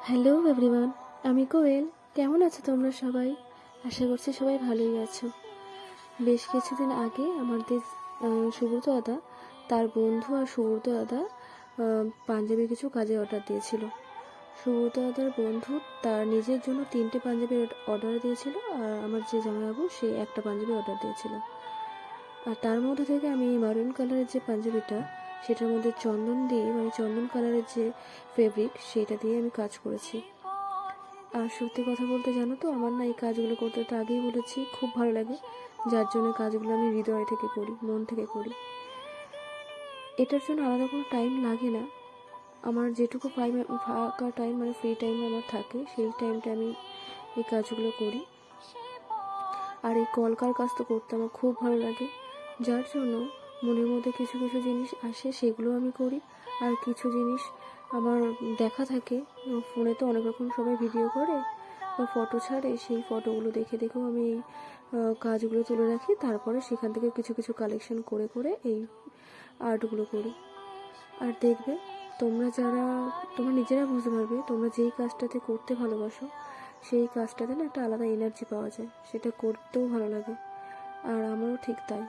Hello everyone, আমি কোয়েল। কেমন আছো তোমরা সবাই? আশা করছি সবাই ভালোই আছো। বেশ কিছুদিন আগে আমাদের সুব্রত দাদা, তার বন্ধু আর সুব্রত দাদা পাঞ্জাবির কিছু কাজের অর্ডার দিয়েছিল। সুব্রত দাদার বন্ধু তার নিজের জন্য 3টে পাঞ্জাবির অর্ডার দিয়েছিল, আর আমার যে জামাইবাবু সে একটা পাঞ্জাবির অর্ডার দিয়েছিল। আর তার মধ্যে থেকে আমি মারুন কালারের যে পাঞ্জাবিটা, সেটার মধ্যে চন্দন দিয়ে, মানে চন্দন কালারের যে ফেব্রিক, সেটা দিয়ে আমি কাজ করেছি। আর সত্যি কথা বলতে জানো তো, আমার না এই কাজগুলো করতে তো আগেই বলেছি খুব ভালো লাগে, যার জন্য কাজগুলো আমি হৃদয় থেকে করি, মন থেকে করি। এটার জন্য আলাদা কোনো টাইম লাগে না। আমার যেটুকু ফাঁকা টাইম, মানে ফ্রি টাইম আমার থাকে, সেই টাইমটা আমি এই কাজগুলো করি। আর এই কলকার কাজ তো করতে আমার খুব ভালো লাগে, যার জন্য মনের মধ্যে কিছু কিছু জিনিস আসে, সেগুলো আমি করি। আর কিছু জিনিস আমার দেখা থাকে, ফোনে তো অনেক রকম সবাই ভিডিও করে বা ফটো ছাড়ে, সেই ফটোগুলো দেখে দেখেও আমি এই কাজগুলো তুলে রাখি। তারপরে সেখান থেকে কিছু কিছু কালেকশন করে করে এই আর্টগুলো করি। আর দেখবে তোমরা নিজেরা বুঝতে পারবে, তোমরা যেই কাজটাতে করতে ভালোবাসো সেই কাজটাতে না একটা আলাদা এনার্জি পাওয়া যায়, সেটা করতেও ভালো লাগে। আর আমারও ঠিক তাই।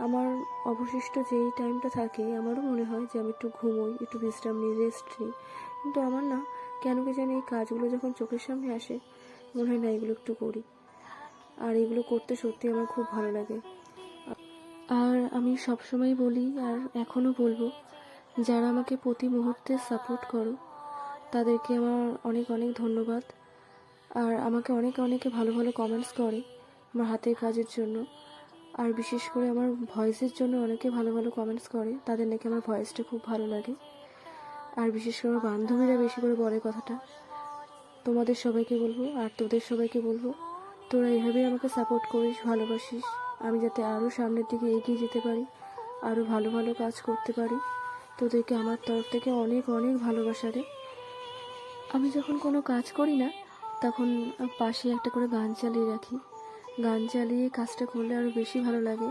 আমার অবশিষ্ট যেই টাইমটা থাকে, আমারও মনে হয় যে আমি একটু ঘুমোই, একটু বিশ্রাম নিই, রেস্ট নিই, কিন্তু আমার না কেন কি জানি এই কাজগুলো যখন চোখের সামনে আসে, মনে হয় না এগুলো একটু করি। আর এগুলো করতে সত্যি আমার খুব ভালো লাগে। আর আমি সবসময় বলি, আর এখনও বলবো, যারা আমাকে প্রতি মুহূর্তে সাপোর্ট করো তাদেরকে আমার অনেক অনেক ধন্যবাদ। আর আমাকে অনেকে ভালো ভালো কমেন্টস করে আমার হাতের কাজের জন্য। আর বিশেষ করে আমার ভয়েসের জন্য অনেকে ভালো ভালো কমেন্টস করে, তাদের নাকি আমার ভয়েসটা খুব ভালো লাগে। আর বিশেষ করে আমার বান্ধবীরা বেশি করে বলে কথাটা। তোমাদের সবাইকে বলবো, আর তোদের সবাইকে বলবো, তোরা এভাবেই আমাকে সাপোর্ট করিস, ভালোবাসিস, আমি যাতে আরও সামনের দিকে এগিয়ে যেতে পারি, আরও ভালো ভালো কাজ করতে পারি। তোদেরকে আমার তরফ থেকে অনেক অনেক ভালোবাসা রে। আমি যখন কোনো কাজ করি না, তখন পাশে একটা করে গান চালিয়ে রাখি। গান চালিয়ে কাজটা করলে আরও বেশি ভালো লাগে।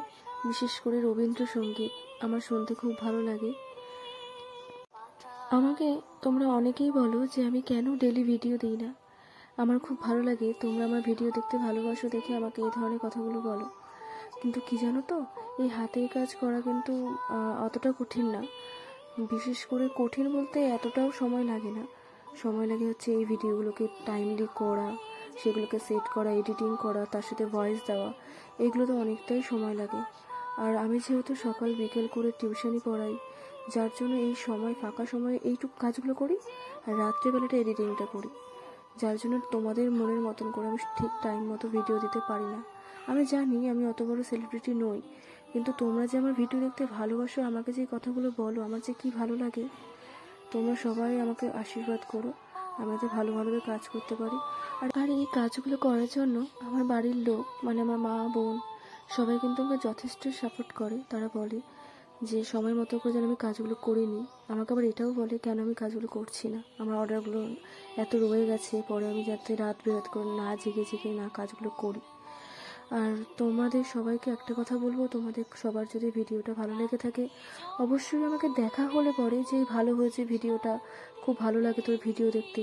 বিশেষ করে রবীন্দ্রসঙ্গীত আমার শুনতে খুব ভালো লাগে। আমাকে তোমরা অনেকেই বলো যে আমি কেন ডেলি ভিডিও দিই না। আমার খুব ভালো লাগে তোমরা আমার ভিডিও দেখতে ভালোবাসো দেখে আমাকে এই ধরনের কথাগুলো বলো। কিন্তু কি জানো তো, এই হাতের কাজ করা কিন্তু অতটা কঠিন না। বিশেষ করে কঠিন বলতে এতটাও সময় লাগে না। সময় লাগে হচ্ছে এই ভিডিওগুলোকে টাইমলি করা, সেগুলোকে সেট করা, এডিটিং করা, তার সাথে ভয়েস দেওয়া, এগুলো তো অনেকটাই সময় লাগে। আর আমি যেহেতু সকাল বিকেল করে টিউশনি পড়াই, যার জন্য এই সময়, ফাঁকা সময়ে এইটুকু কাজগুলো করি, আর রাত্রেবেলাটা এডিটিংটা করি। যার জন্য তোমাদের মনের মতন করে আমি ঠিক টাইম মতো ভিডিও দিতে পারি না। আমি জানি আমি অত বড় সেলিব্রিটি নই, কিন্তু তোমরা যে আমার ভিডিও দেখতে ভালোবাসো, আমাকে যে কথাগুলো বলো, আমার যে কী ভালো লাগে। তোমরা সবাই আমাকে আশীর্বাদ করো, আমি যাতে ভালোভাবে কাজ করতে পারি। আর এই কাজগুলো করার জন্য আমার বাড়ির লোক, মানে আমার মা বোন, সবাই কিন্তু আমাকে যথেষ্ট সাপোর্ট করে। তারা বলে যে সময় মতো করে যেন আমি কাজগুলো করে নিই। আমাকে আবার এটাও বলে কেন আমি কাজগুলো করছি না, আমার অর্ডারগুলো এত রয়ে গেছে, পরে আমি যাতে রাত বিরাত করে না জেগে জেগে না কাজগুলো করি। আর তোমাদের সবাইকে একটা কথা বলবো, তোমাদের সবার যদি ভিডিওটা ভালো লেগে থাকে, অবশ্যই আমাকে দেখা হলে পরে যে ভালো হয়েছে ভিডিওটা, খুব ভালো লাগে তোর ভিডিও দেখতে,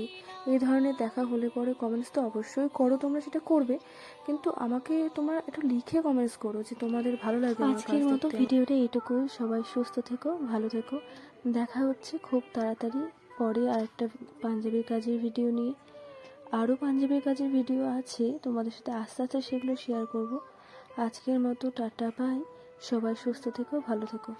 এই ধরনের দেখা হলে পরে কমেন্টস তো অবশ্যই করো, তোমরা সেটা করবে, কিন্তু আমাকে তোমরা একটু লিখে কমেন্টস করো যে তোমাদের ভালো লাগে। আজকের মতো ভিডিওটা এইটুকুই। সবাই সুস্থ থেকো, ভালো থেকো। দেখা হচ্ছে খুব তাড়াতাড়ি পরে আরেকটা পাঞ্জাবির কাজের ভিডিও নিয়ে। আরও পাঞ্জাবির কাজের ভিডিও আছে, তোমাদের সাথে আস্তে আস্তে সেগুলো শেয়ার করব। আজকের মতো টাটা, বাই। সবাই সুস্থ থেকো, ভালো থেকো।